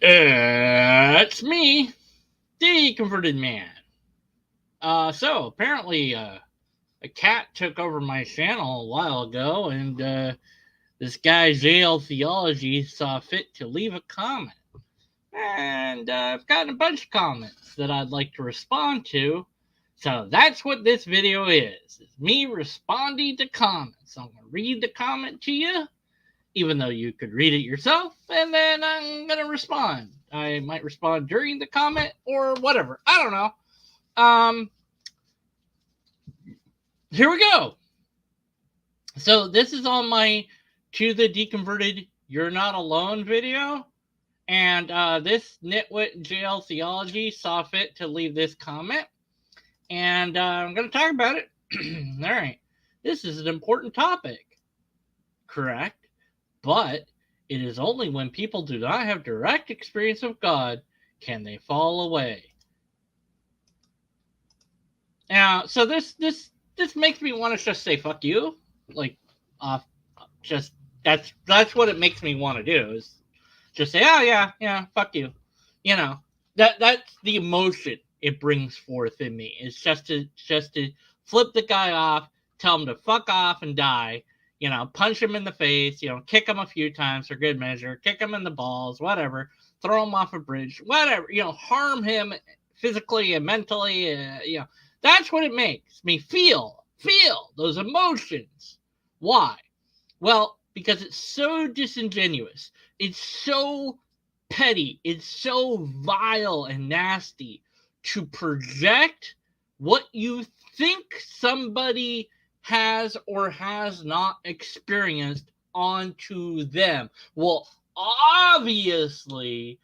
It's me, the converted man. So apparently, a cat took over my channel a while ago, and this guy JL Theology saw fit to leave a comment. And I've gotten a bunch of comments that I'd like to respond to. So that's what this video is. It's me responding to comments. I'm going to read the comment to you, even though you could read it yourself, and then I'm going to respond. I might respond during the comment or whatever. I don't know. Here we go. So this is on my To the Deconverted You're Not Alone video. And this nitwit JL Theology saw fit to leave this comment. And I'm going to talk about it. All right. This is an important topic. Correct. But it is only when people do not have direct experience of God can they fall away. Now, so this makes me want to just say fuck you. Like, just that's what it makes me want to do, is just say, oh yeah, fuck you. You know, that's the emotion it brings forth in me. It's just to flip the guy off, tell him to fuck off and die. Punch him in the face. Kick him a few times for good measure. Kick him in the balls, whatever. Throw him off a bridge, whatever. Harm him physically and mentally. That's what it makes me feel those emotions. Why? Well, because it's so disingenuous. It's so petty. It's so vile and nasty to project what you think somebody has or has not experienced onto them. Well, obviously,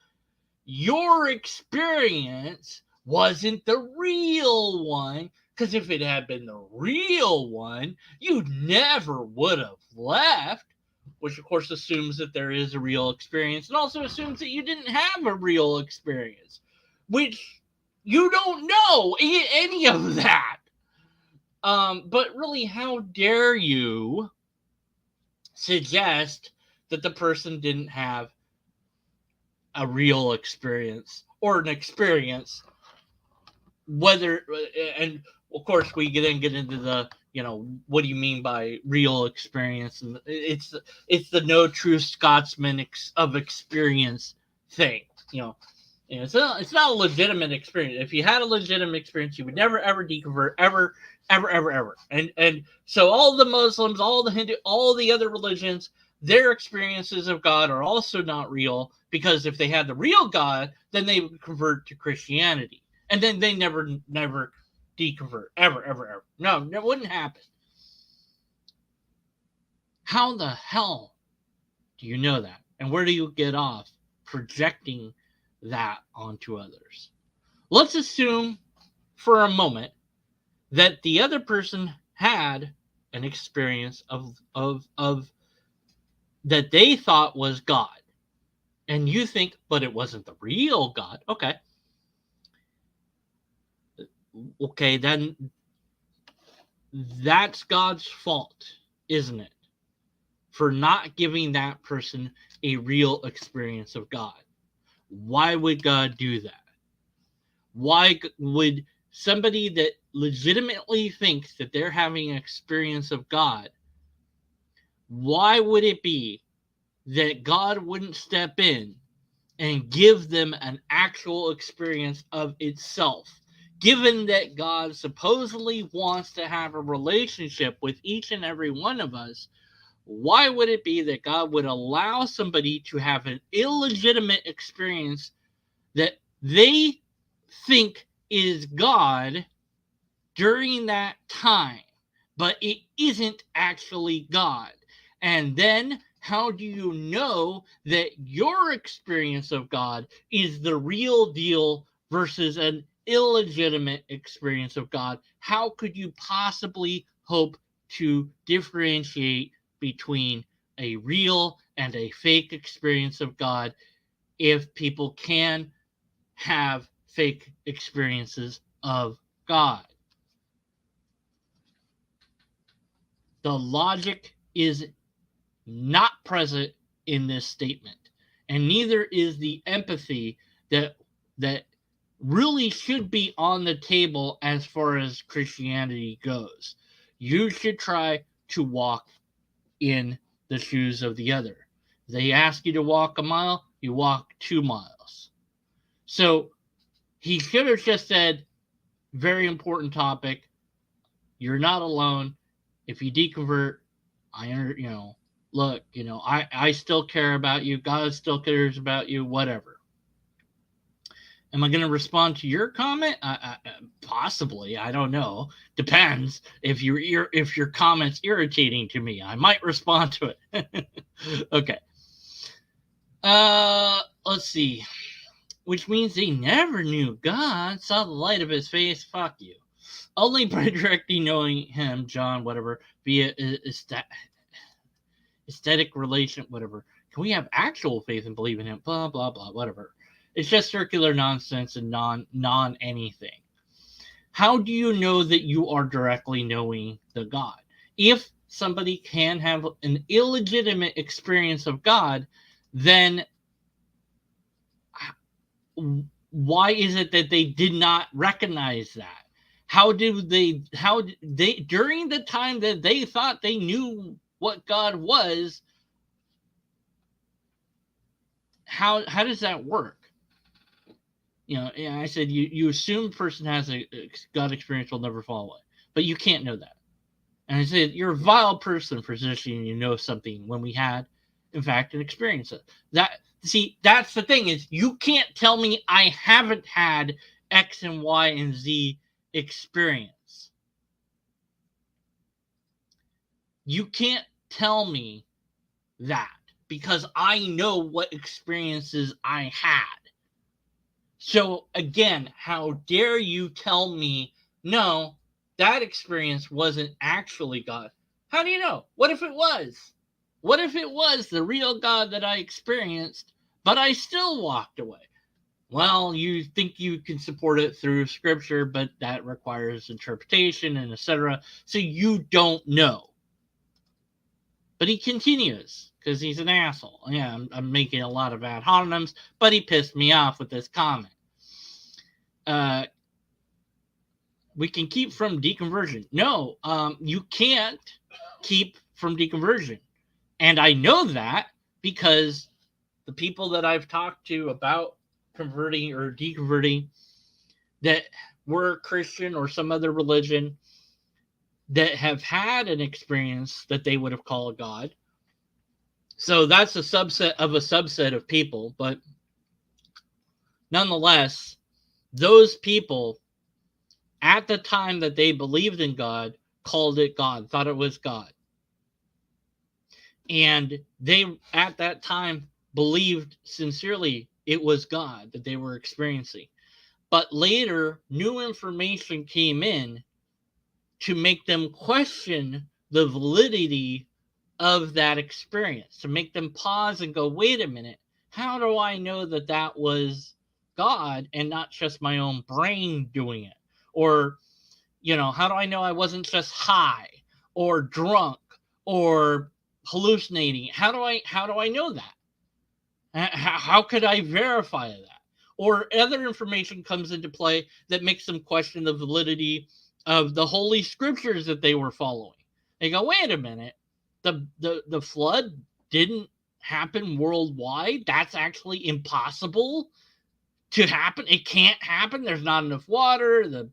your experience wasn't the real one, because if it had been the real one, you never would have left, which of course assumes that there is a real experience and also assumes that you didn't have a real experience, which you don't know any of that. But really, how dare you suggest that the person didn't have a real experience, or an experience, whether, and of course we then get into the, what do you mean by real experience? And it's the no true Scotsman of experience thing. It's not a legitimate experience. If you had a legitimate experience, you would never ever deconvert, ever. And so all the Muslims, all the Hindu, all the other religions, their experiences of God are also not real, because if they had the real God, then they would convert to Christianity, and then they never deconvert, ever. No, that wouldn't happen. How the hell do you know that? And where do you get off projecting that onto others? Let's assume for a moment that the other person had an experience of that they thought was God, and you think, but it wasn't the real God. Okay, then that's God's fault, isn't it? For not giving that person a real experience of God. Why would God do that? Why would somebody that legitimately thinks that they're having an experience of God, why would it be that God wouldn't step in and give them an actual experience of itself? Given that God supposedly wants to have a relationship with each and every one of us, why would it be that God would allow somebody to have an illegitimate experience that they think is God during that time, but it isn't actually God? And then how do you know that your experience of God is the real deal versus an illegitimate experience of God? How could you possibly hope to differentiate between a real and a fake experience of God if people can have fake experiences of God? The logic is not present in this statement. and neither is the empathy that really should be on the table as far as Christianity goes. You should try to walk in the shoes of the other. They ask you to walk a mile, you walk 2 miles. So he should have just said, very important topic. You're not alone. If you deconvert, look, I still care about you. God still cares about you, whatever. Am I going to respond to your comment? Possibly. I don't know. Depends. If your comment's irritating to me, I might respond to it. Okay. Let's see. Which means they never knew God, saw the light of his face. Fuck you. Only by directly knowing him, John, whatever, via aesthetic relation, whatever. Can we have actual faith and believe in him? Blah, blah, blah, whatever. It's just circular nonsense and non anything. How do you know that you are directly knowing the God? If somebody can have an illegitimate experience of God, then why is it that they did not recognize that? How did they during the time that they thought they knew what God was, how does that work? I said you assume the person has a God experience will never fall away, but you can't know that. And I said you're a vile person for suggesting you know something when we had, in fact, an experience. That's the thing, is you can't tell me I haven't had X and Y and Z experience. You can't tell me that, because I know what experiences I had. So again, how dare you tell me, no, that experience wasn't actually God? How do you know? What if it was? What if it was the real God that I experienced, but I still walked away? Well, you think you can support it through scripture, but that requires interpretation and etc. So you don't know. But he continues, because he's an asshole. Yeah, I'm making a lot of ad hominems, but he pissed me off with this comment. We can keep from deconversion. No, you can't keep from deconversion. And I know that because the people that I've talked to about converting or deconverting that were Christian or some other religion that have had an experience that they would have called God. So that's a subset of people, but nonetheless, those people at the time that they believed in God called it God, thought it was God. And they at that time believed sincerely it was God that they were experiencing. But later, new information came in to make them question the validity of that experience, to make them pause and go, wait a minute, how do I know that that was God and not just my own brain doing it? Or, how do I know I wasn't just high or drunk or hallucinating? How do I know that? How could I verify that? Or other information comes into play that makes them question the validity of the holy scriptures that they were following. They go, wait a minute, the flood didn't happen worldwide. That's actually impossible to happen. It can't happen. There's not enough water.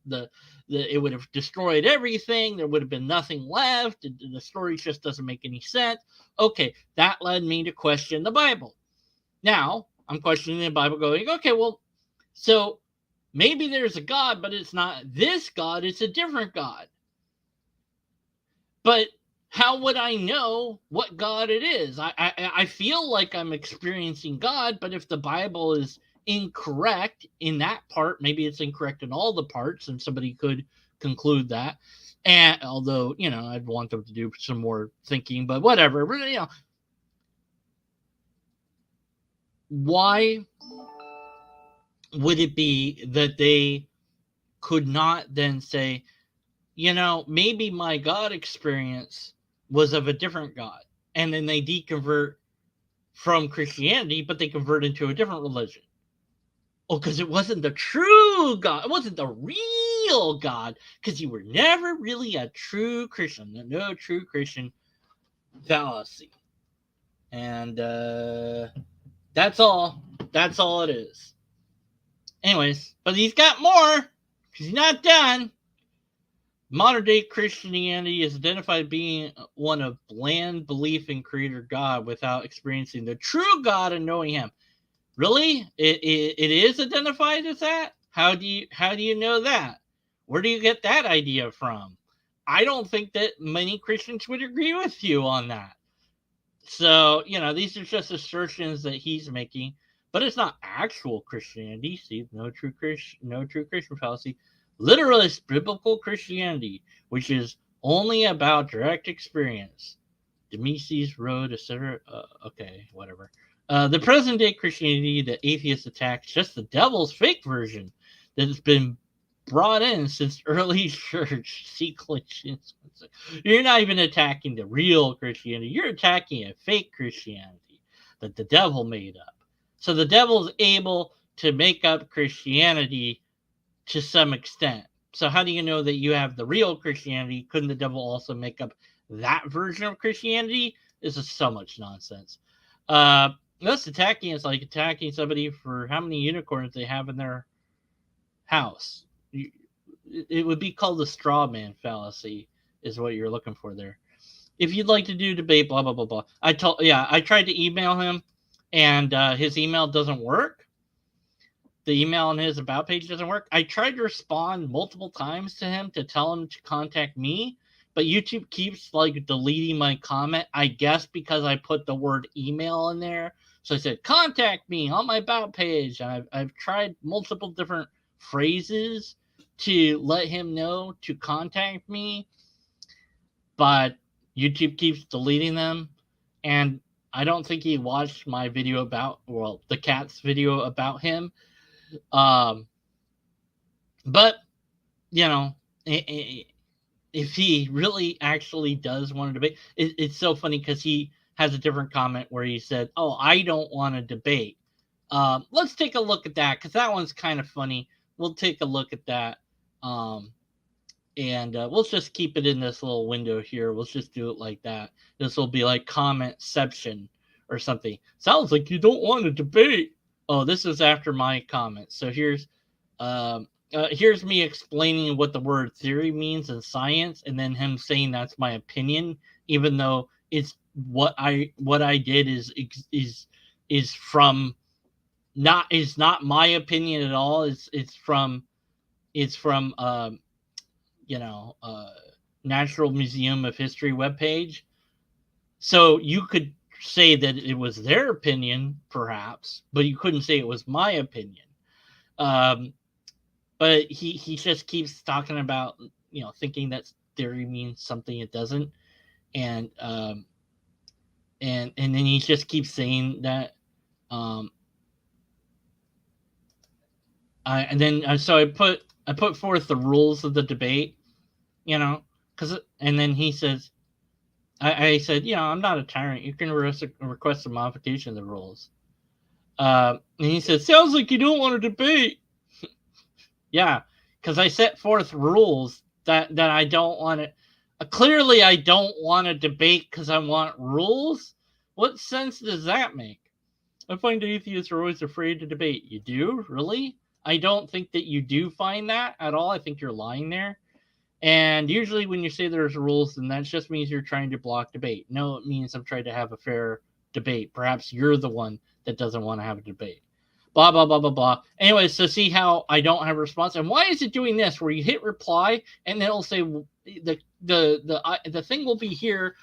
It would have destroyed everything. There would have been nothing left. The story just doesn't make any sense. Okay, that led me to question the Bible. Now, I'm questioning the Bible going, okay, well, so maybe there's a God, but it's not this God, it's a different God. But how would I know what God it is? I feel like I'm experiencing God, but if the Bible is incorrect in that part, maybe it's incorrect in all the parts, and somebody could conclude that. And although, I'd want them to do some more thinking, but whatever. Why would it be that they could not then say, maybe my God experience was of a different God, and then they deconvert from Christianity, but they converted to a different religion. Oh, because it wasn't the true God. It wasn't the real God. Because you were never really a true Christian. No true Christian fallacy. And that's all. That's all it is. Anyways, but he's got more. Because he's not done. Modern day Christianity is identified being one of bland belief in Creator God without experiencing the true God and knowing Him. Really? It is identified as that? How do you know that? Where do you get that idea from? I don't think that many Christians would agree with you on that. So, these are just assertions that he's making, but it's not actual Christianity. See, no true Christian fallacy. Literalist biblical Christianity, which is only about direct experience. Demesis Road, etc. Okay, whatever. The present day Christianity that atheists attack, just the devil's fake version that has been brought in since early church. See Galatians. You're not even attacking the real Christianity. You're attacking a fake Christianity that the devil made up. So the devil's able to make up Christianity to some extent. So how do you know that you have the real Christianity? Couldn't the devil also make up that version of Christianity? This is so much nonsense. Us attacking is like attacking somebody for how many unicorns they have in their house. It would be called the straw man fallacy, is what you're looking for there. If you'd like to do debate, blah blah blah blah. I tried to email him, and his email doesn't work. The email on his about page doesn't work. I tried to respond multiple times to him to tell him to contact me, but YouTube keeps deleting my comment. I guess because I put the word email in there. So I said, contact me on my about page. I've tried multiple different phrases to let him know to contact me, but YouTube keeps deleting them. And I don't think he watched my video about, the cat's video about him. But, if he really actually does want to debate, it's so funny because he has a different comment where he said, oh, I don't want to debate. Let's take a look at that because that one's kind of funny. We'll take a look at that. And we'll just keep it in this little window here. We'll just do it like that. This will be like commentception or something. Sounds like you don't want to debate. Oh, this is after my comment. So here's me explaining what the word theory means in science, and then him saying that's my opinion, even though it's what I did is not my opinion at all. It's from Natural Museum of History webpage. So you could say that it was their opinion, perhaps, but you couldn't say it was my opinion. But he just keeps talking about, thinking that theory means something it doesn't. And then he just keeps saying that. So I put forth the rules of the debate, and then he says, I said, I'm not a tyrant. You can request a modification of the rules. And he said, sounds like you don't want to debate. Yeah, because I set forth rules that I don't want to. Clearly, I don't want to debate because I want rules. What sense does that make? I find atheists are always afraid to debate. You do? Really? I don't think that you do find that at all. I think you're lying there. And usually when you say there's rules, then that just means you're trying to block debate. No, it means I'm trying to have a fair debate. Perhaps you're the one that doesn't want to have a debate. Blah, blah, blah, blah, blah. Anyway, so see how I don't have a response? And why is it doing this? Where you hit reply, and then it'll say the thing will be here.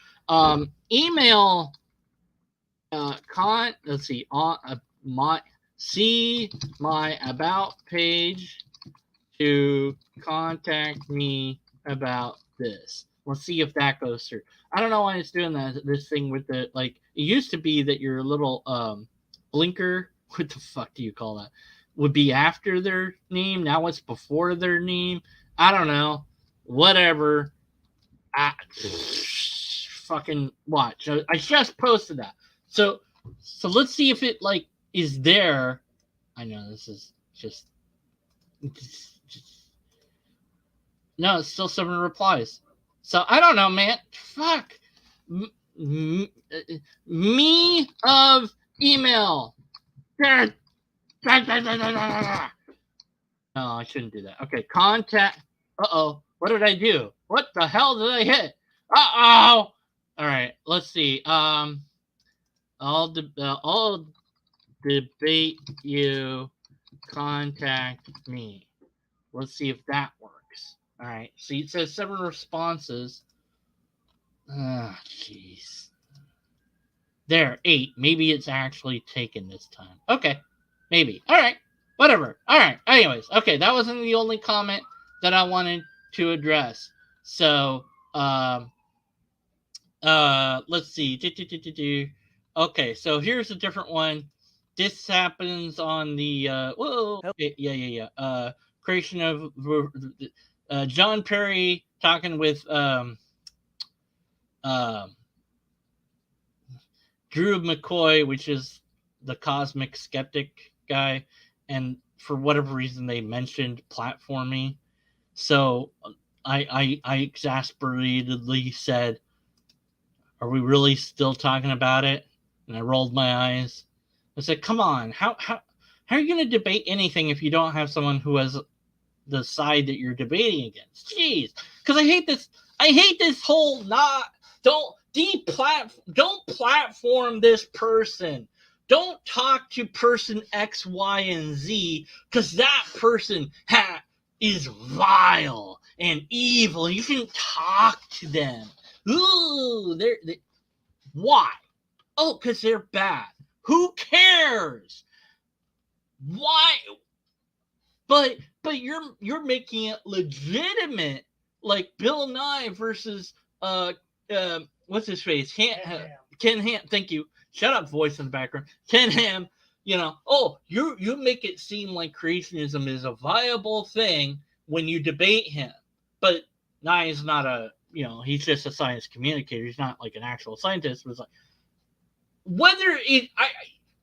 Email let's see, see my about page to contact me about this. Let's see if that goes through. I don't know why it's doing this thing with the, it used to be that your little blinker, what the fuck do you call that, would be after their name. Now it's before their name. I don't know. Whatever. Fucking watch. I just posted that. So So let's see if it like is there. I know this is just no, it's still 7 replies. So I don't know, man. Fuck. Me of email. No, I shouldn't do that. Okay, contact. Uh-oh. What did I do? What the hell did I hit? Uh-oh. All right, let's see. I'll debate you. Contact me. Let's see if that works. All right. So it says 7 responses. Ah, jeez. There, 8. Maybe it's actually taken this time. Okay. Maybe. All right. Whatever. All right. Anyways, okay, that wasn't the only comment that I wanted to address. So, let's see. Okay, so here's a different one. This happens on the creation of John Perry talking with Drew McCoy, which is the cosmic skeptic guy, and for whatever reason they mentioned platforming. So I exasperatedly said, "Are we really still talking about it?" And I rolled my eyes. I said, "Come on, how are you going to debate anything if you don't have someone who has the side that you're debating against?" Jeez, because I hate this. I hate this whole don't platform this person. Don't talk to person X, Y, and Z because that person is vile and evil. And you shouldn't talk to them. Ooh, why? Oh, because they're bad. Who cares? Why? But you're making it legitimate, like Bill Nye versus what's his face? Ken Ham. Thank you. Shut up, voice in the background. Ken Ham. You make it seem like creationism is a viable thing when you debate him, but Nye is not he's just a science communicator. He's not like an actual scientist. It was like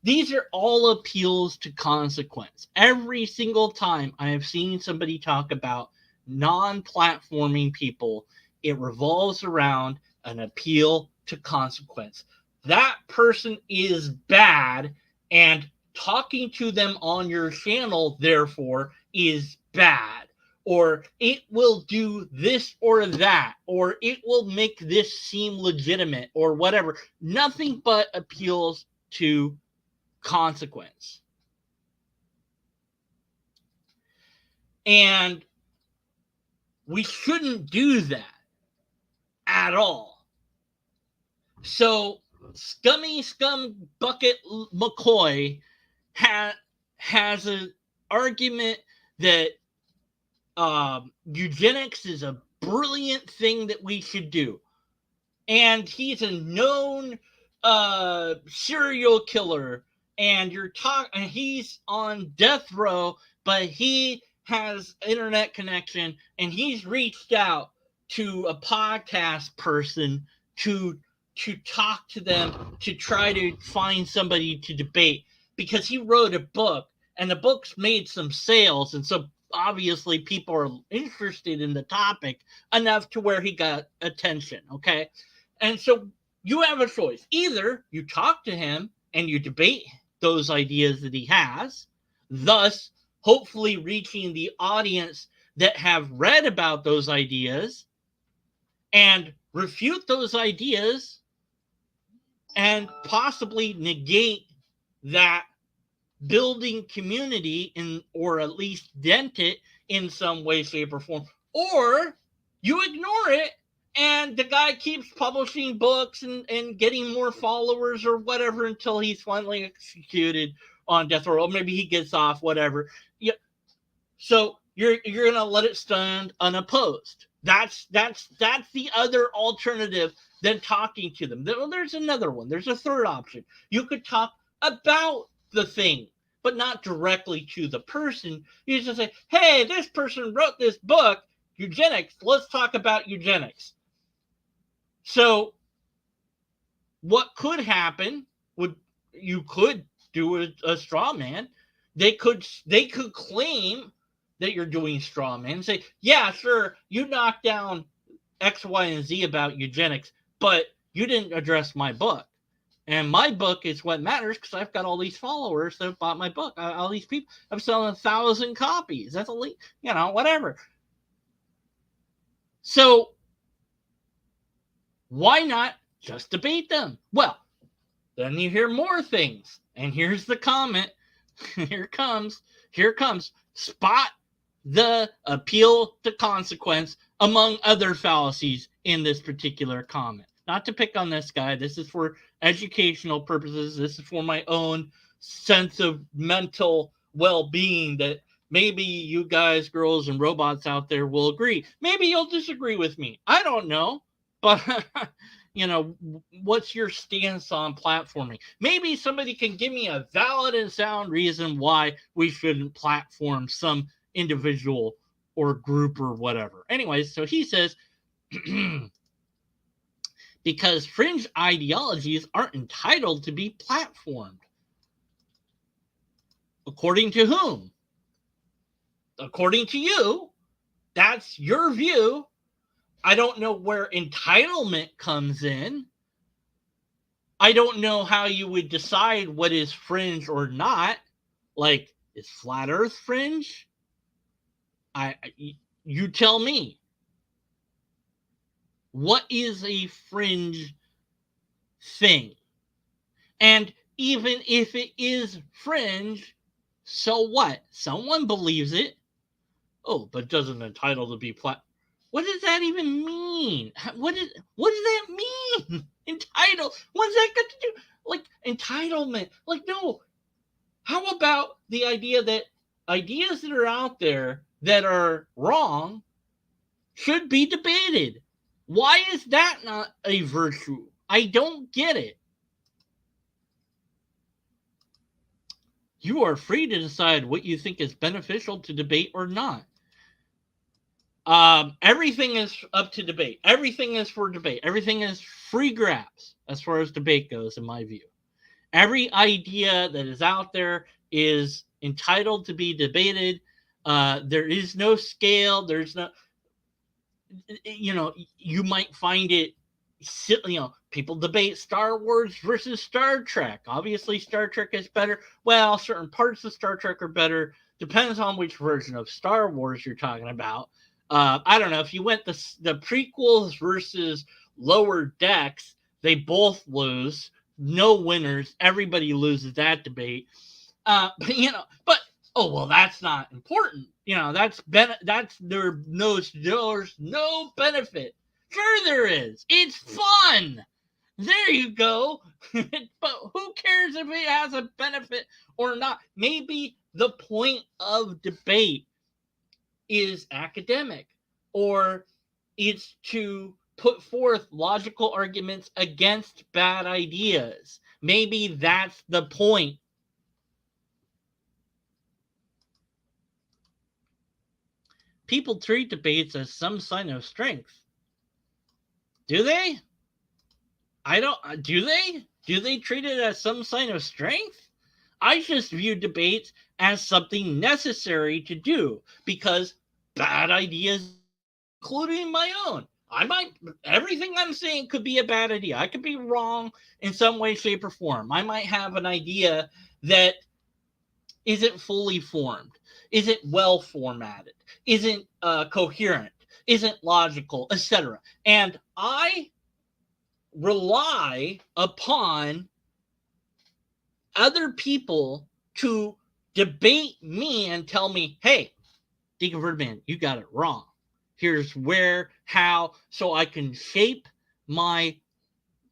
these are all appeals to consequence. Every single time I have seen somebody talk about non-platforming people, it revolves around an appeal to consequence. That person is bad, and talking to them on your channel, therefore, is bad. Or it will do this or that, or it will make this seem legitimate, or whatever. Nothing but appeals to consequence. And we shouldn't do that at all. So Scum Bucket McCoy has an argument that eugenics is a brilliant thing that we should do. And he's a known serial killer, and he's on death row, but he has internet connection, and he's reached out to a podcast person to talk to them, to try to find somebody to debate, because he wrote a book, and the book's made some sales, and so obviously people are interested in the topic enough to where he got attention, okay? And so you have a choice. Either you talk to him and you debate those ideas that he has, thus hopefully reaching the audience that have read about those ideas and refute those ideas and possibly negate that building community or at least dent it in some way, shape, or form. Or you ignore it, and the guy keeps publishing books and getting more followers or whatever until he's finally executed on death row. Or maybe he gets off, whatever. Yeah. So you're gonna let it stand unopposed. That's the other alternative than talking to them. There's another one. There's a third option. You could talk about the thing, but not directly to the person. You just say, hey, this person wrote this book, Eugenics. Let's talk about eugenics. So what could happen you could do a straw man. They could claim that you're doing straw man and say, yeah, sure, you knocked down X, Y, and Z about eugenics, but you didn't address my book. And my book is what matters because I've got all these followers that have bought my book. All these people. I'm selling 1,000 copies. That's whatever. So why not just debate them? Well, then you hear more things. And here's the comment. Here comes. Spot the appeal to consequence among other fallacies in this particular comment. Not to pick on this guy. This is for educational purposes. This is for my own sense of mental well-being that maybe you guys, girls, and robots out there will agree. Maybe you'll disagree with me. I don't know. But, what's your stance on platforming? Maybe somebody can give me a valid and sound reason why we shouldn't platform some individual or group or whatever. Anyways, so he says, because fringe ideologies aren't entitled to be platformed. According to whom? According to you. That's your view. I don't know where entitlement comes in. I don't know how you would decide what is fringe or not. Like, is flat earth fringe? You tell me. What is a fringe thing? And even if it is fringe, so what? Someone believes it. Oh, but doesn't entitle to be plat. What does that even mean? What does that mean? Entitled. What's that got to do? Like, entitlement. Like, no. How about the idea that ideas that are out there that are wrong should be debated? Why is that not a virtue? I don't get it. You are free to decide what you think is beneficial to debate or not. Everything is up to debate. Everything is for debate. Everything is free grabs as far as debate goes, in my view. Every idea that is out there is entitled to be debated. There is no scale. There's no, you might find it, people debate Star Wars versus Star Trek. Obviously, Star Trek is better. Well, certain parts of Star Trek are better. Depends on which version of Star Wars you're talking about. I don't know. If you went the prequels versus Lower Decks, they both lose. No winners. Everybody loses that debate. But that's not important. There's no benefit. Sure there is. It's fun. There you go. But who cares if it has a benefit or not? Maybe the point of debate is academic, or it's to put forth logical arguments against bad ideas. Maybe that's the point. People treat debates as some sign of strength. Do they? Do they? Do they treat it as some sign of strength? I just view debates as something necessary to do because bad ideas, including my own, everything I'm saying could be a bad idea. I could be wrong in some way, shape, or form. I might have an idea that isn't fully formed, isn't well formatted, isn't coherent, isn't logical, etc. And I rely upon other people to debate me and tell me, hey, Deacon Ferdinand, you got it wrong. Here's where, how, so I can shape my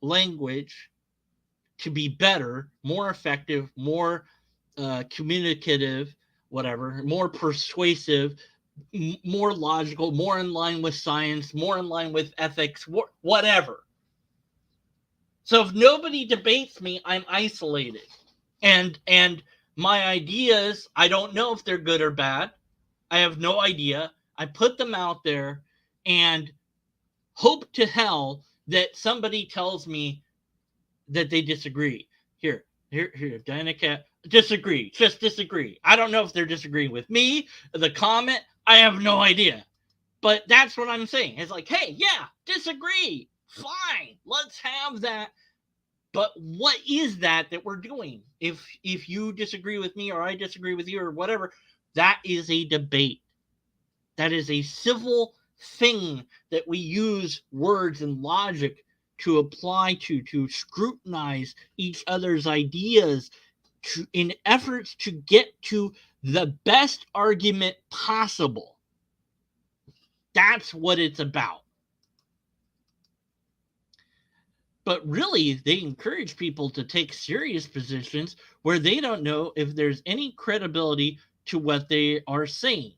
language to be better, more effective, more communicative, whatever, more persuasive, more logical, more in line with science, more in line with ethics, whatever. So if nobody debates me, I'm isolated. And my ideas, I don't know if they're good or bad. I have no idea. I put them out there and hope to hell that somebody tells me that they disagree. Here, Here, Danica, disagree. Just disagree. I don't know if they're disagreeing with me, the comment. I have no idea. But that's what I'm saying. It's like, hey, yeah, disagree. Fine. Let's have that. But what is that we're doing? If you disagree with me or I disagree with you or whatever, that is a debate. That is a civil thing that we use words and logic to apply to scrutinize each other's ideas in efforts to get to the best argument possible. That's what it's about. But really, they encourage people to take serious positions where they don't know if there's any credibility to what they are saying.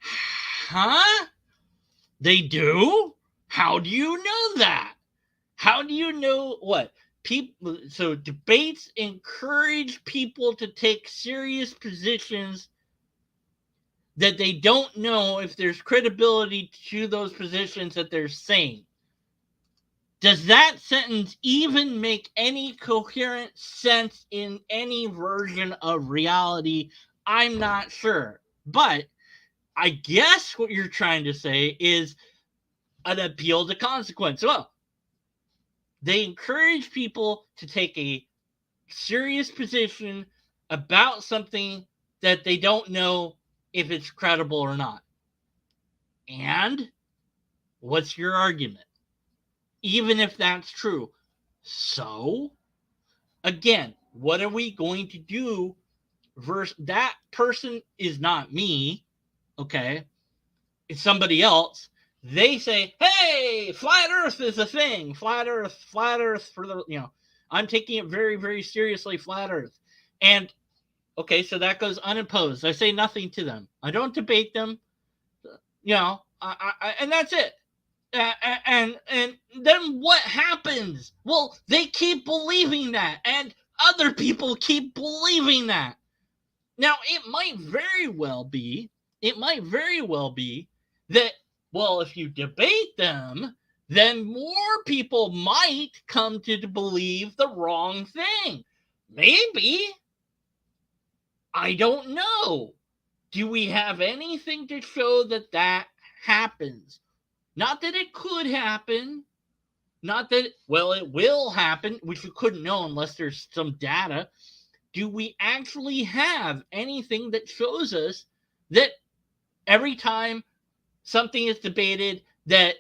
Huh? They do? How do you know that? How do you know what? People, so debates encourage people to take serious positions that they don't know if there's credibility to those positions that they're saying. Does that sentence even make any coherent sense in any version of reality? I'm not sure. But I guess what you're trying to say is an appeal to consequence. Well, they encourage people to take a serious position about something that they don't know if it's credible or not. And what's your argument? Even if that's true. So, again, what are we going to do? Versus that person is not me, okay? It's somebody else. They say, hey, flat earth is a thing. Flat earth for the, I'm taking it very, very seriously, flat earth. And, okay, so that goes unopposed. I say nothing to them. I don't debate them, and that's it. And then what happens? Well, they keep believing that, and other people keep believing that. Now, it might very well be that, well, if you debate them, then more people might come to believe the wrong thing. Maybe. I don't know. Do we have anything to show that happens? Not that it could happen. Not that, well, it will happen, which you couldn't know unless there's some data. Do we actually have anything that shows us that every time something is debated, that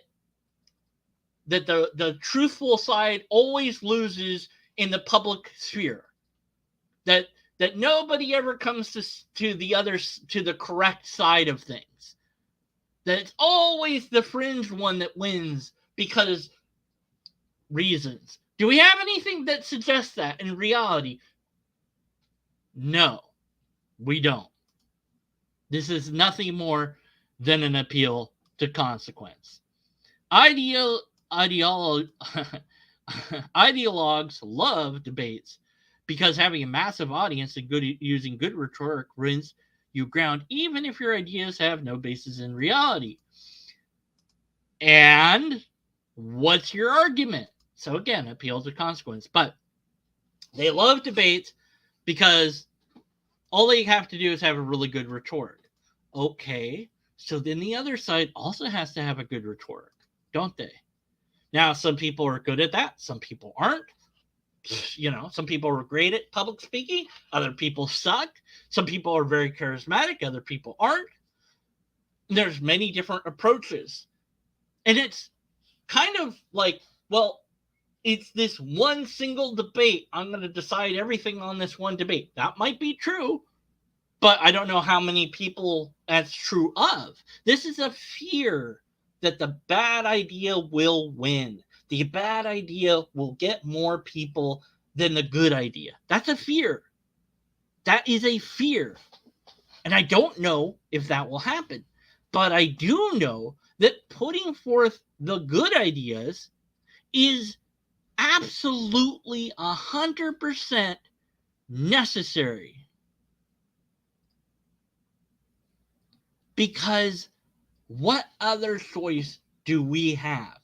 the truthful side always loses in the public sphere? That nobody ever comes to the correct side of things? That it's always the fringe one that wins because reasons. Do we have anything that suggests that in reality? No, we don't. This is nothing more than an appeal to consequence. Ideologues love debates because having a massive audience and using good rhetoric wins you ground, even if your ideas have no basis in reality. And what's your argument? So again, appeal to consequence. But they love debates because all they have to do is have a really good rhetoric. Okay, so then the other side also has to have a good rhetoric, don't they? Now, some people are good at that. Some people aren't. Some people are great at public speaking. Other people suck. Some people are very charismatic. Other people aren't. There's many different approaches. And it's kind of like, well, it's this one single debate. I'm going to decide everything on this one debate. That might be true, but I don't know how many people that's true of. This is a fear that the bad idea will win. The bad idea will get more people than the good idea. That's a fear. That is a fear. And I don't know if that will happen. But I do know that putting forth the good ideas is absolutely 100% necessary. Because what other choice do we have?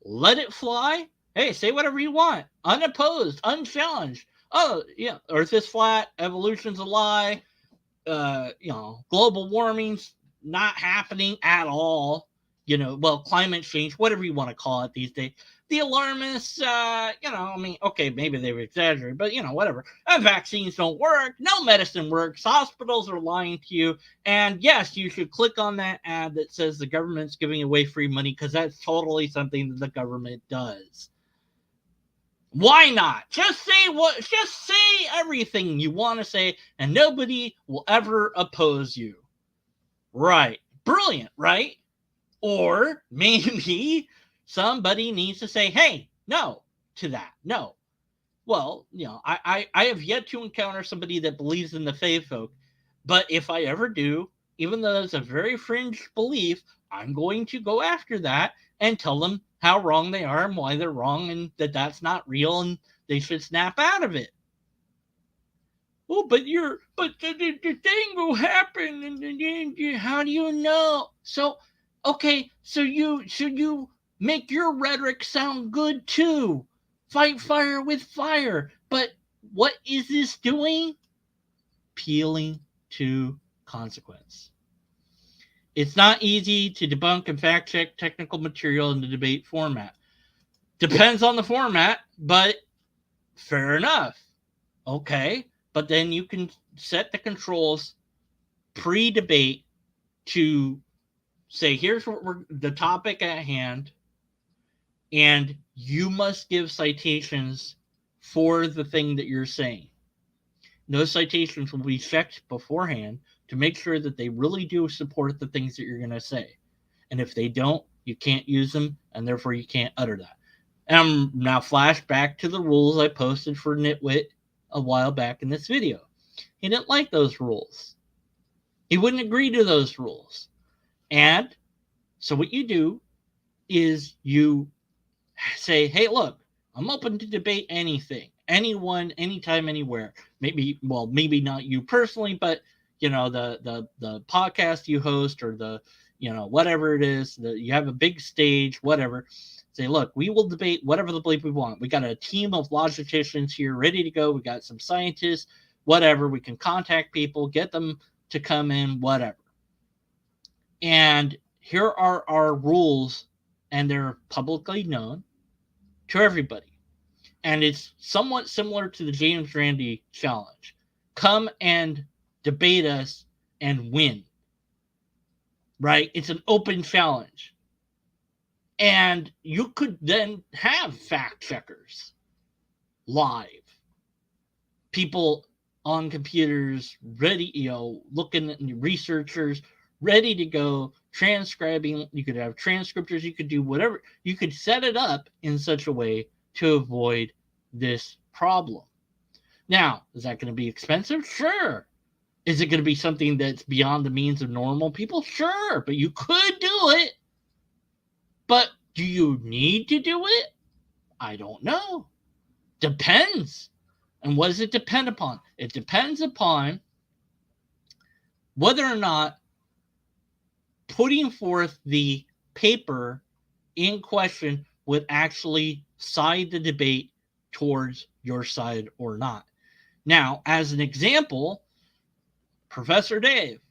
Let it fly Hey, say whatever you want, unopposed, unchallenged. Oh, yeah, Earth is flat, evolution's a lie, global warming's not happening at all. Climate change, whatever you want to call it these days. The alarmists, okay, maybe they were exaggerating, but whatever. Vaccines don't work. No medicine works. Hospitals are lying to you. And yes, you should click on that ad that says the government's giving away free money because that's totally something that the government does. Why not? Just say everything you want to say and nobody will ever oppose you. Right. Brilliant, right? Or maybe somebody needs to say, hey, no to that. No. Well, I have yet to encounter somebody that believes in the faith folk. But if I ever do, even though it's a very fringe belief, I'm going to go after that and tell them how wrong they are and why they're wrong and that that's not real and they should snap out of it. Oh, but the thing will happen, and how do you know? So, okay, so you make your rhetoric sound good too. Fight fire with fire. But what is this doing? Appealing to consequence. It's not easy to debunk and fact check technical material in the debate format. Depends on the format, but fair enough. Okay, but then you can set the controls pre-debate to say, here's what the topic at hand, and you must give citations for the thing that you're saying. Those citations will be checked beforehand to make sure that they really do support the things that you're going to say. And if they don't, you can't use them, and therefore you can't utter that. And I'm now flash back to the rules I posted for Nitwit a while back in this video. He didn't like those rules. He wouldn't agree to those rules. And so what you do is you say, hey, look, I'm open to debate anything, anyone, anytime, anywhere. Maybe not you personally, but the podcast you host or the whatever it is, you have a big stage, whatever. Say, look, we will debate whatever the belief we want. We got a team of logicians here ready to go. We got some scientists, whatever. We can contact people, get them to come in, whatever. And here are our rules, and they're publicly known to everybody. And it's somewhat similar to the James Randi challenge. Come and debate us and win. Right? It's an open challenge. And you could then have fact checkers live. People on computers ready, looking at researchers ready to go, transcribing. You could have transcriptors. You could do whatever. You could set it up in such a way to avoid this problem. Now, is that going to be expensive? Sure. Is it going to be something that's beyond the means of normal people? Sure. But you could do it. But do you need to do it? I don't know. Depends. And what does it depend upon? It depends upon whether or not putting forth the paper in question would actually side the debate towards your side or not. Now, as an example, Professor Dave,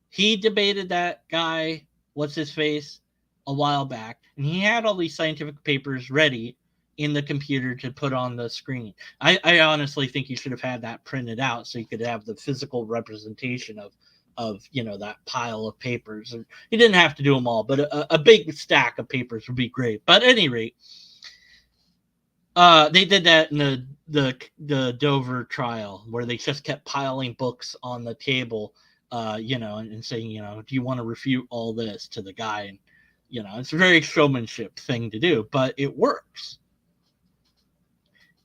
he debated that guy, what's his face, a while back, and he had all these scientific papers ready in the computer to put on the screen. I honestly think you should have had that printed out so you could have the physical representation of that pile of papers. And he didn't have to do them all, but a big stack of papers would be great. But at any rate, they did that in the Dover trial where they just kept piling books on the table, and saying, do you want to refute all this to the guy? And it's a very showmanship thing to do, but it works.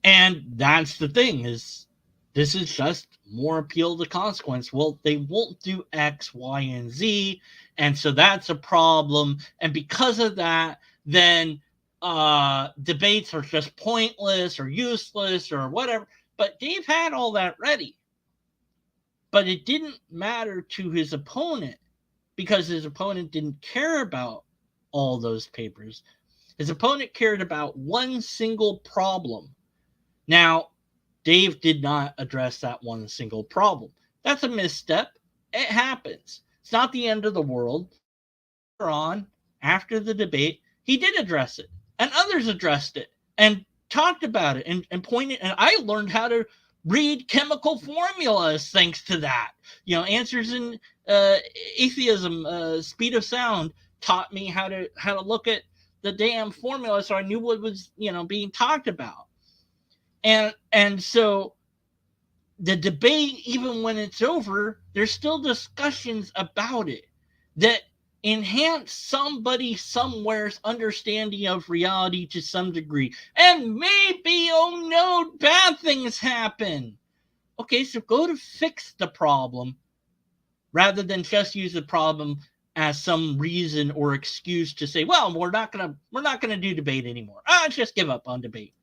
And that's the thing, is this is just more appeal to consequence. Well, they won't do X, Y, and Z, and so that's a problem. And because of that, then debates are just pointless or useless or whatever. But Dave had all that ready. But it didn't matter to his opponent because his opponent didn't care about all those papers. His opponent cared about one single problem. Now, Dave did not address that one single problem. That's a misstep. It happens. It's not the end of the world. Later on, after the debate, he did address it, and others addressed it and talked about it and pointed. And I learned how to read chemical formulas thanks to that. Answers in atheism, speed of sound taught me how to look at the damn formula, so I knew what was being talked about. And so the debate, even when it's over, there's still discussions about it that enhance somebody somewhere's understanding of reality to some degree. And maybe, oh no, bad things happen. Okay, so go to fix the problem rather than just use the problem as some reason or excuse to say, well, we're not gonna do debate anymore. Just give up on debate.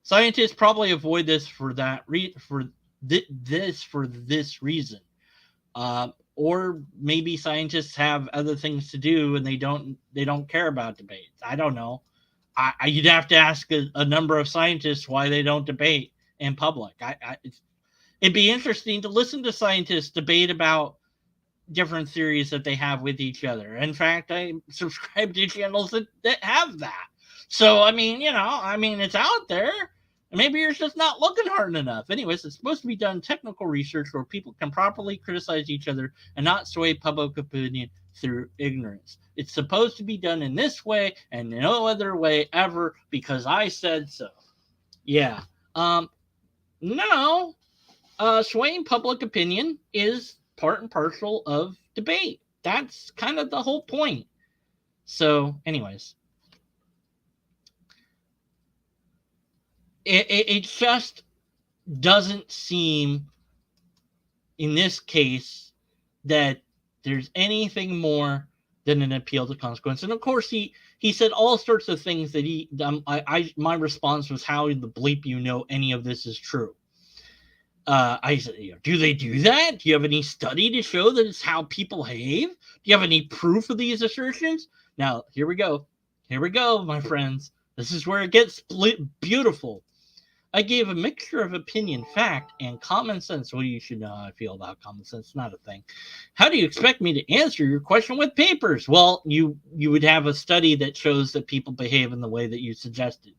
Scientists probably avoid this for this reason. Or maybe scientists have other things to do and they don't care about debates. I don't know. You'd have to ask a number of scientists why they don't debate in public. It'd be interesting to listen to scientists debate about different theories that they have with each other. In fact, I subscribe to channels that have that. So, it's out there. Maybe you're just not looking hard enough. Anyways, it's supposed to be done technical research where people can properly criticize each other and not sway public opinion through ignorance. It's supposed to be done in this way and no other way ever because I said so. Yeah. No. Swaying public opinion is part and parcel of debate. That's kind of the whole point. So, anyways. It just doesn't seem, in this case, that there's anything more than an appeal to consequence. And of course, he said all sorts of things that my response was, how in the bleep any of this is true? I said, do they do that? Do you have any study to show that it's how people behave? Do you have any proof of these assertions? Now, here we go. Here we go, my friends. This is where it gets beautiful. I gave a mixture of opinion, fact, and common sense. Well, you should know how I feel about common sense. Not a thing. How do you expect me to answer your question with papers? Well, you would have a study that shows that people behave in the way that you suggested.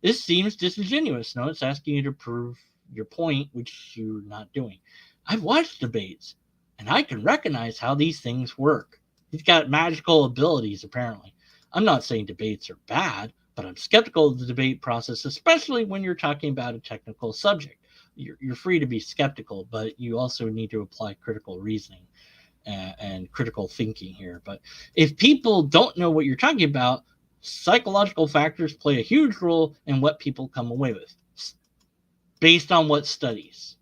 This seems disingenuous. No, it's asking you to prove your point, which you're not doing. I've watched debates, and I can recognize how these things work. He's got magical abilities, apparently. I'm not saying debates are bad, but I'm skeptical of the debate process, especially when you're talking about a technical subject. You're free to be skeptical, but you also need to apply critical reasoning and critical thinking here. But if people don't know what you're talking about, psychological factors play a huge role in what people come away with, based on what studies.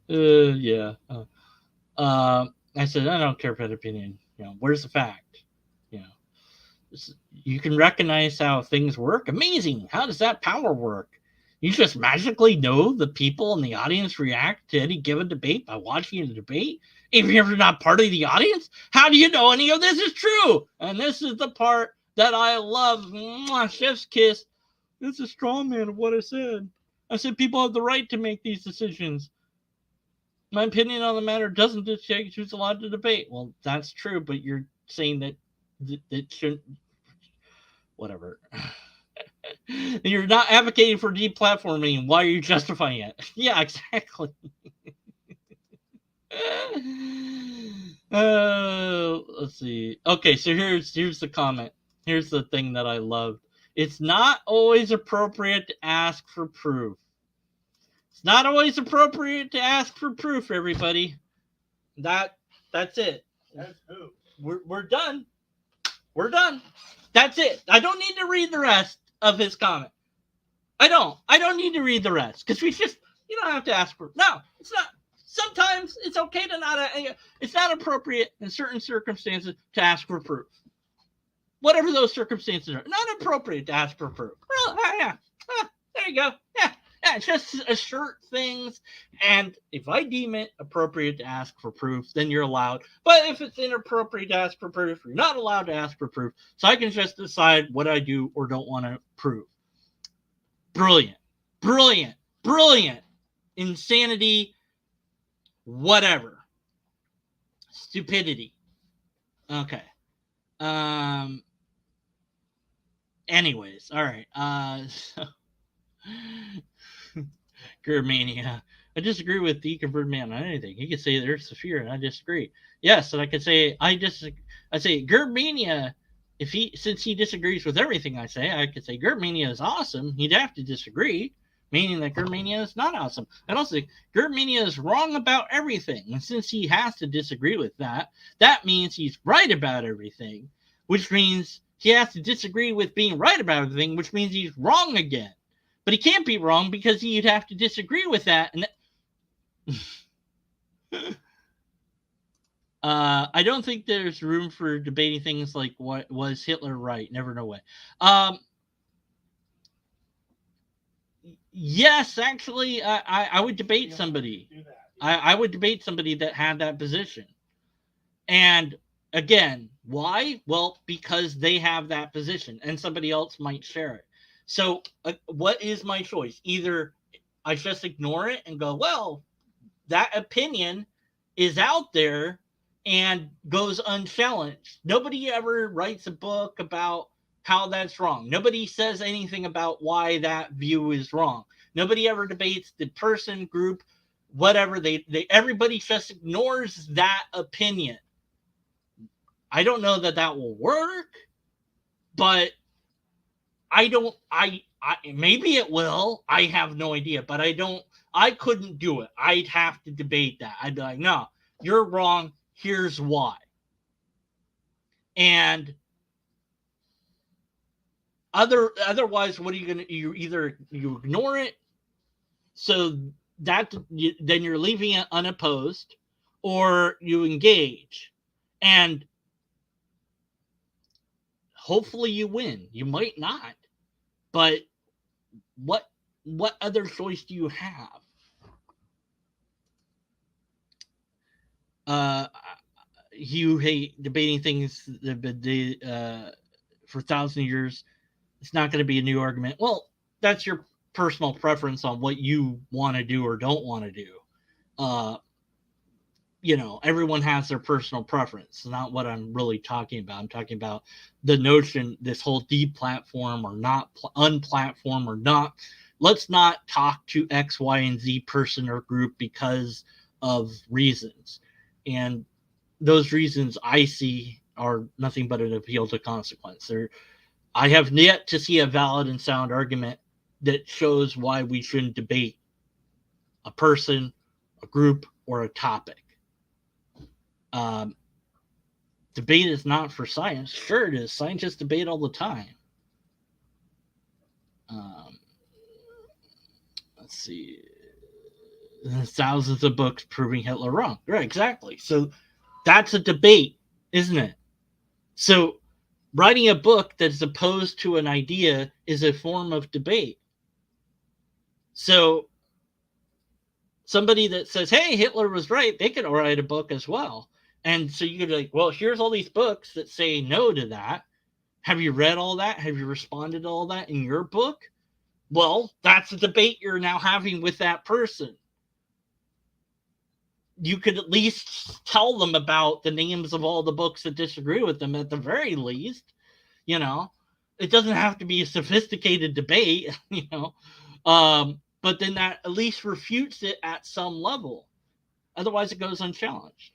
Yeah. I said, I don't care about opinion. Where's the fact? You can recognize how things work. Amazing. How does that power work? You just magically know the people in the audience react to any given debate by watching the debate? If you're not part of the audience, how do you know any of this is true? And this is the part that I love. Mwah, chef's kiss. It's a straw man of what I said. I said people have the right to make these decisions. My opinion on the matter doesn't dictate who's allowed to debate. Well, that's true, but you're saying that shouldn't. Whatever. You're not advocating for deplatforming. Why are you justifying it? Yeah, exactly. Let's see. Okay, so here's the comment. Here's the thing that I loved. It's not always appropriate to ask for proof. It's not always appropriate to ask for proof, everybody. That's it. That's who? We're done. We're done. That's it. I don't need to read the rest of his comment. I don't need to read the rest because you don't have to ask for. No, it's not. Sometimes it's okay to not. It's not appropriate in certain circumstances to ask for proof. Whatever those circumstances are, not appropriate to ask for proof. Well, yeah. There you go. Yeah. Yeah, just assert things, and if I deem it appropriate to ask for proof, then you're allowed. But if it's inappropriate to ask for proof, you're not allowed to ask for proof. So I can just decide what I do or don't want to prove. Brilliant. Brilliant. Brilliant. Insanity. Whatever. Stupidity. Okay. Anyways, all right. So Germania. I disagree with the converted man on anything. He could say there's Saphir, and I disagree. Yes, and I could say I say Germania. Since he disagrees with everything I say, I could say Germania is awesome. He'd have to disagree, meaning that Germania is not awesome. I'd also say Germania is wrong about everything, and since he has to disagree with that, that means he's right about everything, which means he has to disagree with being right about everything, which means he's wrong again. But he can't be wrong because he'd have to disagree with that. And I don't think there's room for debating things like what was Hitler right? Never, no way. Yes, actually, I would debate somebody. I would debate somebody that had that position. And again, why? Well, because they have that position and somebody else might share it. So what is my choice? Either I just ignore it and go, well, that opinion is out there and goes unchallenged. Nobody ever writes a book about how that's wrong. Nobody says anything about why that view is wrong. Nobody ever debates the person, group, whatever. Everybody just ignores that opinion. I don't know that will work, but maybe it will. I have no idea, but I couldn't do it. I'd have to debate that. I'd be like, no, you're wrong. Here's why. And otherwise, what are you going to, you ignore it. So then you're leaving it unopposed, or you engage and hopefully you win. You might not. But what other choice do you have? You hate debating things that have been for thousands of years. It's not going to be a new argument. Well, that's your personal preference on what you want to do or don't want to do. Everyone has their personal preference. It's not what I'm really talking about. I'm talking about the notion, this whole deplatform or not unplatform or not. Let's not talk to X, Y, and Z person or group because of reasons. And those reasons I see are nothing but an appeal to consequence. I have yet to see a valid and sound argument that shows why we shouldn't debate a person, a group, or a topic. Debate is not for science. Sure it is. Scientists debate all the time. Let's see. There's thousands of books proving Hitler wrong. Right, exactly. So that's a debate, isn't it? So writing a book that's opposed to an idea is a form of debate. So somebody that says, hey, Hitler was right, they could write a book as well. And so you could be like, well, here's all these books that say no to that. Have you read all that? Have you responded to all that in your book? Well, that's a debate you're now having with that person. You could at least tell them about the names of all the books that disagree with them at the very least. It doesn't have to be a sophisticated debate, but then that at least refutes it at some level. Otherwise, it goes unchallenged.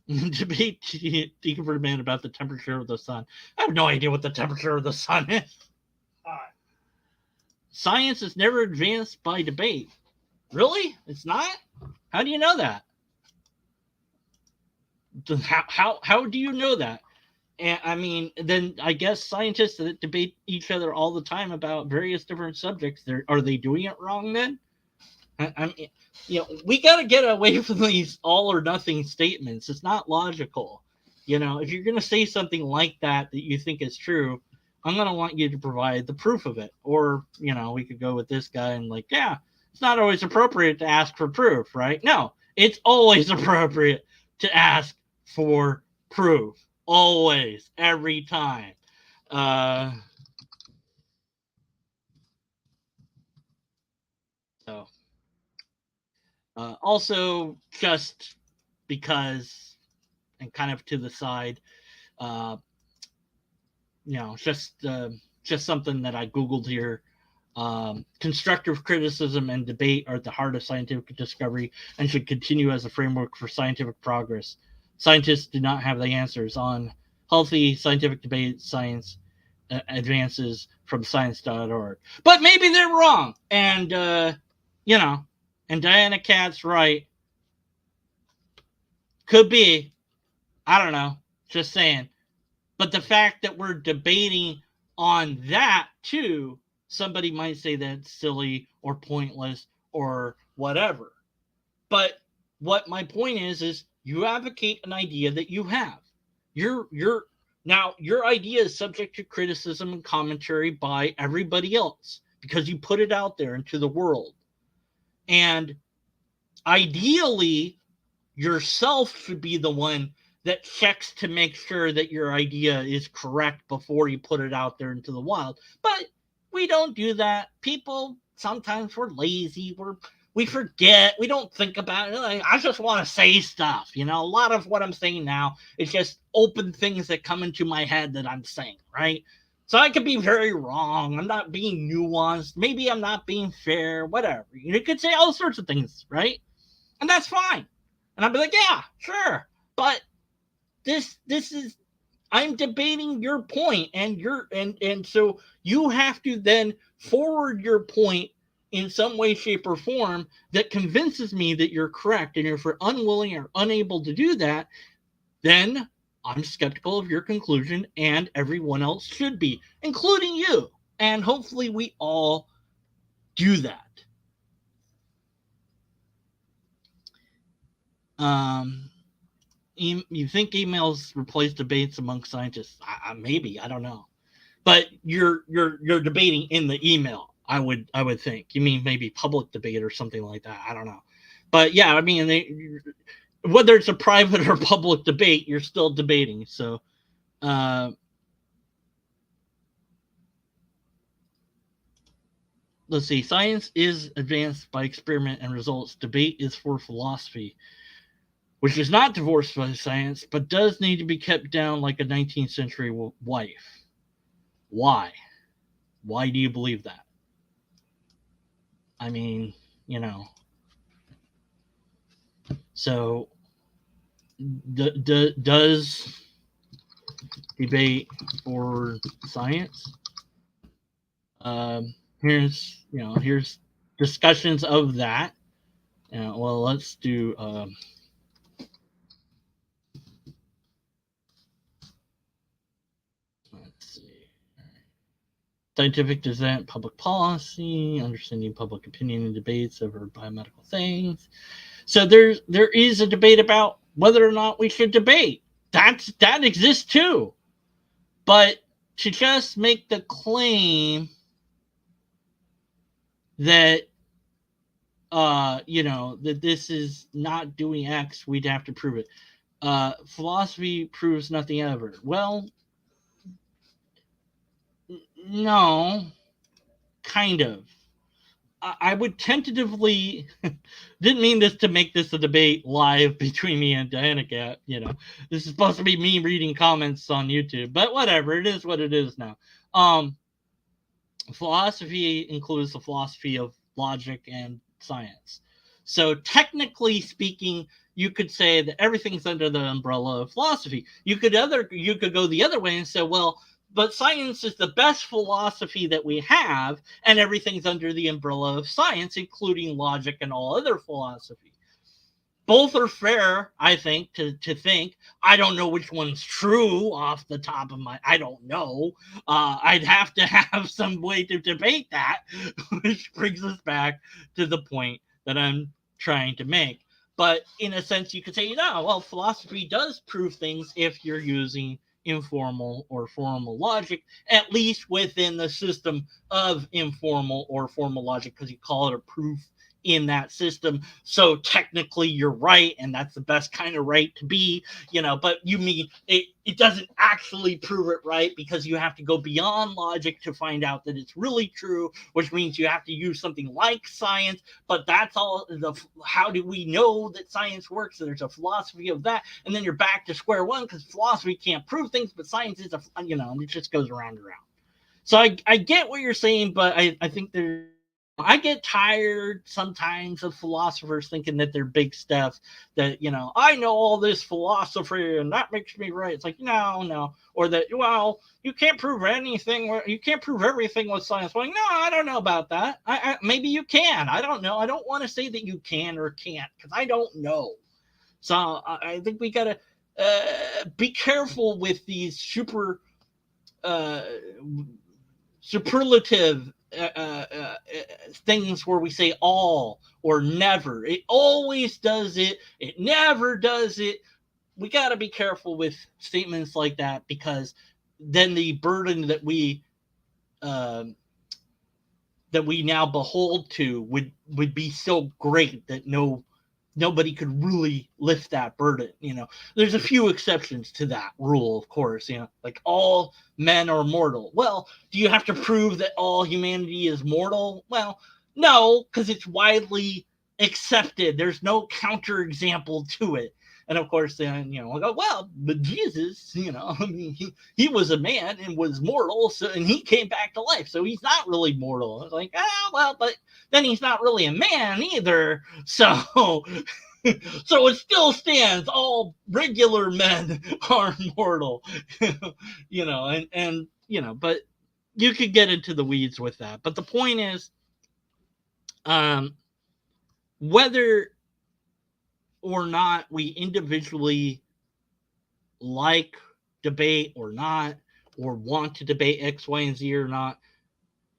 Debate deconverted man about the temperature of the sun. I have no idea what the temperature of the sun is. Hot. Science is never advanced by debate. Really? It's not? How do you know that? How do you know that? And I mean, then I guess scientists that debate each other all the time about various different subjects, are they doing it wrong then? I mean, we got to get away from these all or nothing statements. It's not logical. If you're going to say something like that you think is true, I'm going to want you to provide the proof of it. Or, we could go with this guy and like, yeah, it's not always appropriate to ask for proof, right? No, it's always appropriate to ask for proof. Always, every time. So, also, just because, and kind of to the side, just something that I Googled here. Constructive criticism and debate are at the heart of scientific discovery and should continue as a framework for scientific progress. Scientists do not have the answers on healthy scientific debate. Science advances from science.org. But maybe they're wrong. And, and Diana Katz right. Could be. I don't know. Just saying. But the fact that we're debating on that too, somebody might say that's silly or pointless or whatever. But what my point is you advocate an idea that you have. Now your idea is subject to criticism and commentary by everybody else because you put it out there into the world. And ideally, yourself should be the one that checks to make sure that your idea is correct before you put it out there into the wild. But we don't do that. People, sometimes we're lazy. We forget. We don't think about it. Like, I just want to say stuff. A lot of what I'm saying now is just open things that come into my head that I'm saying, right? So I could be very wrong. I'm not being nuanced. Maybe I'm not being fair, whatever. You could say all sorts of things, right? And that's fine. And I'd be like, yeah, sure. But this is, I'm debating your point, and so you have to then forward your point in some way, shape, or form that convinces me that you're correct. And if you're unwilling or unable to do that, then I'm skeptical of your conclusion, and everyone else should be, including you. And hopefully we all do that. You think emails replace debates among scientists? Maybe, I don't know. But you're debating in the email. I would think. You mean maybe public debate or something like that? I don't know. But yeah, I mean, whether it's a private or public debate, you're still debating. So, let's see. Science is advanced by experiment and results. Debate is for philosophy, which is not divorced by science, but does need to be kept down like a 19th century wife. Why? Why do you believe that? I mean, So, does debate for science? Here's discussions of that. Well, let's do. Let's see. Scientific dissent, public policy, understanding public opinion and debates over biomedical things. So there is a debate about whether or not we should debate. That exists too. But to just make the claim that that this is not doing X, we'd have to prove it. Philosophy proves nothing ever. Well, no, kind of. I would tentatively didn't mean this to make this a debate live between me and Diana Cat. This is supposed to be me reading comments on YouTube, but whatever. It is what it is now. Philosophy includes the philosophy of logic and science. So technically speaking, you could say that everything's under the umbrella of philosophy. You could go the other way and say, well, but science is the best philosophy that we have, and everything's under the umbrella of science, including logic and all other philosophy. Both are fair, I think, to think. I don't know which one's true off the top of my... I don't know. I'd have to have some way to debate that, which brings us back to the point that I'm trying to make. But in a sense, you could say, well, philosophy does prove things if you're using informal or formal logic, at least within the system of informal or formal logic, because you call it a proof in that system. So technically you're right, and that's the best kind of right to be, but you mean it doesn't actually prove it right, because you have to go beyond logic to find out that it's really true, which means you have to use something like science. But that's all how do we know that science works? So there's a philosophy of that, and then you're back to square one, because philosophy can't prove things, but science is and it just goes around and around. So I get what you're saying, but I think I get tired sometimes of philosophers thinking that they're big stuff, that, I know all this philosophy and that makes me right. It's like, no. Or that, well, you can't prove anything. You can't prove everything with science. Well, no, I don't know about that. Maybe you can. I don't know. I don't want to say that you can or can't, because I don't know. So I think we got to be careful with these superlative things where we say all or never. It always does it. It never does it. We got to be careful with statements like that, because then the burden that we now behold to would be so great that nobody could really lift that burden. There's a few exceptions to that rule, of course, like all men are mortal. Well, do you have to prove that all humanity is mortal? Well, no, because it's widely accepted. There's no counterexample to it. And of course, then, I go, well, but Jesus, I mean, he was a man and was mortal, and he came back to life, so he's not really mortal. It's like, well, but then he's not really a man either. So, so it still stands. All regular men are mortal, and but you could get into the weeds with that. But the point is, whether or not we individually like debate or not, or want to debate X, Y, and Z or not,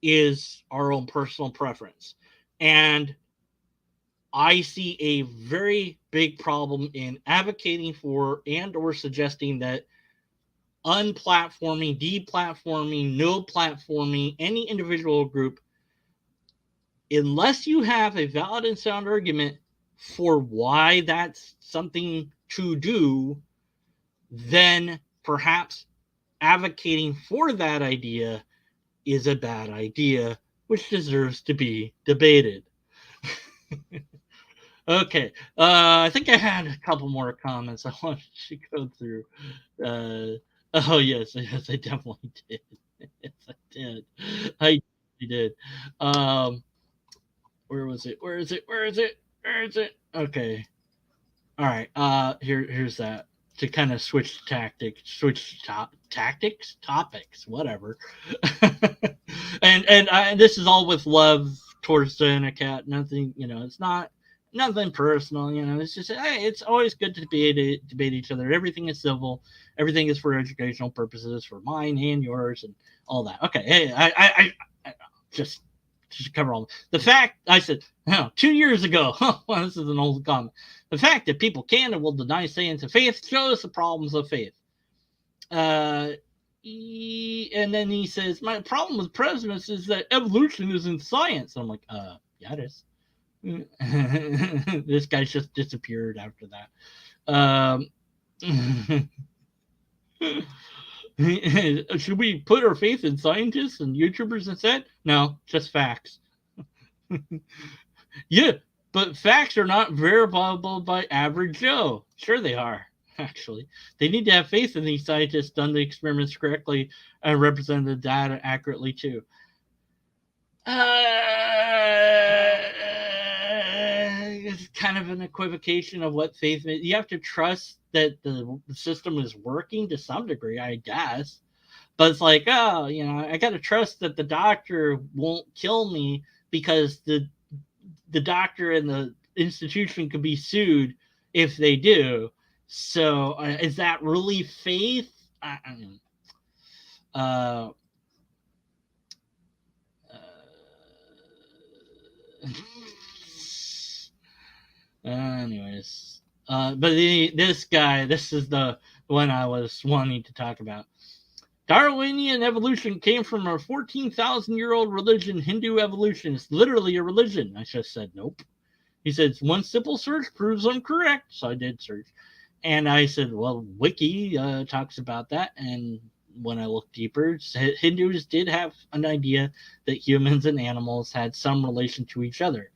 is our own personal preference. And I see a very big problem in advocating for and or suggesting that unplatforming, deplatforming, no platforming any individual group, unless you have a valid and sound argument for why that's something to do, then perhaps advocating for that idea is a bad idea, which deserves to be debated. Okay, I think I had a couple more comments I wanted to go through. Oh yes, I definitely did. Yes, I did. I did. Where was it? Where is it? Okay. All right. Here's that. To kind of switch topics, whatever. and this is all with love towards the cat. Nothing, it's not nothing personal. It's just, hey, it's always good to debate each other. Everything is civil. Everything is for educational purposes, for mine and yours, and all that. Okay. Hey, I just cover all the fact. I said 2 years ago. Well, this is an old comment. The fact that people can and will deny science and faith shows the problems of faith. And then he says, my problem with presidents is that evolution isn't science. And I'm like, yeah, it is. This guy just disappeared after that. Should we put our faith in scientists and YouTubers instead? No, just facts. Yeah, but facts are not verifiable by average Joe. Sure they are, actually. They need to have faith in these scientists done the experiments correctly and represent the data accurately too. It's kind of an equivocation of what faith is. You have to trust that the system is working to some degree, I guess. But it's like, I got to trust that the doctor won't kill me, because the doctor and the institution could be sued if they do. So is that really faith? Anyways, but this guy, this is the when I was wanting to talk about. Darwinian evolution came from a 14,000-year-old religion, Hindu evolution. It's literally a religion. I just said, nope. He said, one simple search proves I'm correct. So I did search. And I said, well, Wiki talks about that. And when I looked deeper, Hindus did have an idea that humans and animals had some relation to each other.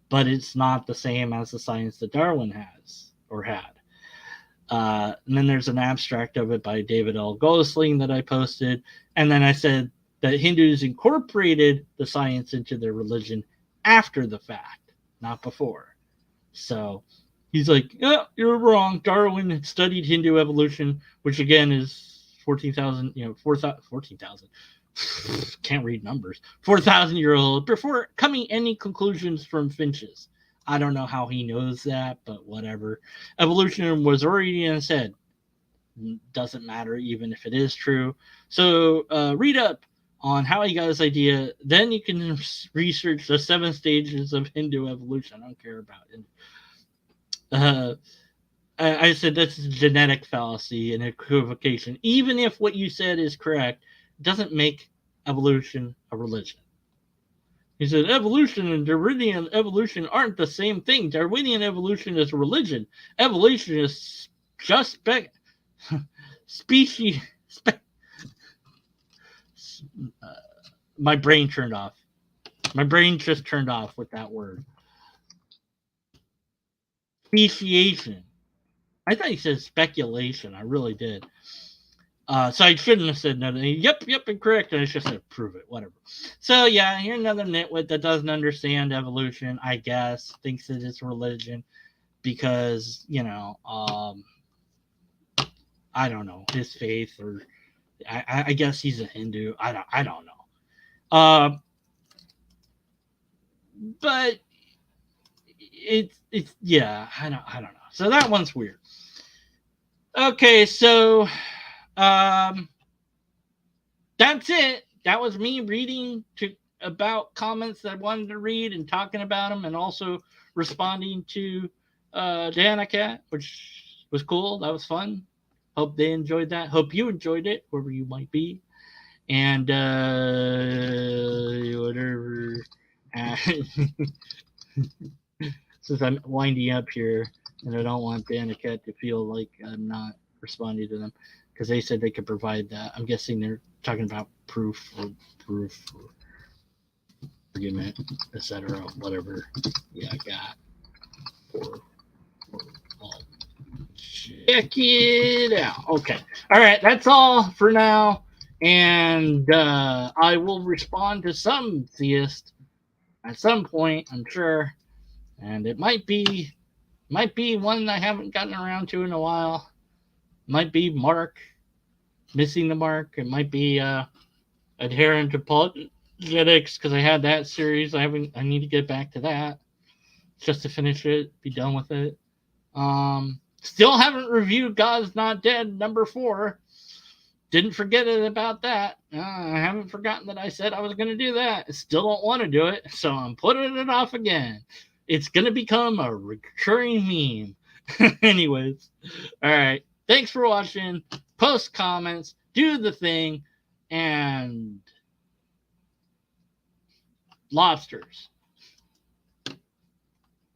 But it's not the same as the science that Darwin has or had. And then there's an abstract of it by David L. Gosling that I posted. And then I said that Hindus incorporated the science into their religion after the fact, not before. So he's like, yeah, you're wrong. Darwin studied Hindu evolution, which again is 14,000, 14,000. Can't read numbers. 4,000-year-old before coming any conclusions from finches. I don't know how he knows that, but whatever. Evolution was already in his head. Doesn't matter even if it is true. So read up on how he got his idea. Then you can research the 7 stages of Hindu evolution. I don't care about it. I said that's a genetic fallacy and equivocation. Even if what you said is correct, it doesn't make evolution a religion. He said evolution and Darwinian evolution aren't the same thing. Darwinian evolution is a religion. Evolution is just species. My brain turned off. My brain just turned off with that word. Speciation. I thought he said speculation. I really did. So I shouldn't have said nothing. Yep, incorrect. And I just said prove it, whatever. So yeah, here's another nitwit that doesn't understand evolution. I guess thinks that it's religion because I don't know his faith, or I guess he's a Hindu. I don't know. But it's yeah, I don't know. So that one's weird. Okay, so. That's it. That was me reading about comments that I wanted to read and talking about them, and also responding to Danica, which was cool. That was fun. Hope they enjoyed that. Hope you enjoyed it, wherever you might be. And whatever. Since I'm winding up here, and I don't want Danica to feel like I'm not responding to them, because they said they could provide that. I'm guessing they're talking about proof, argument, etc. Whatever. Yeah, I got. Check it out. Okay. All right. That's all for now. And I will respond to some theist at some point, I'm sure. And it might be one I haven't gotten around to in a while. Might be Mark, missing the mark. It might be adherent to apologetics, because I had that series. I need to get back to that just to finish it, be done with it. Still haven't reviewed God's Not Dead #4. Didn't forget about that. I haven't forgotten that I said I was going to do that. I still don't want to do it, so I'm putting it off again. It's going to become a recurring meme. Anyways, all right. Thanks for watching. Post comments, do the thing, and lobsters.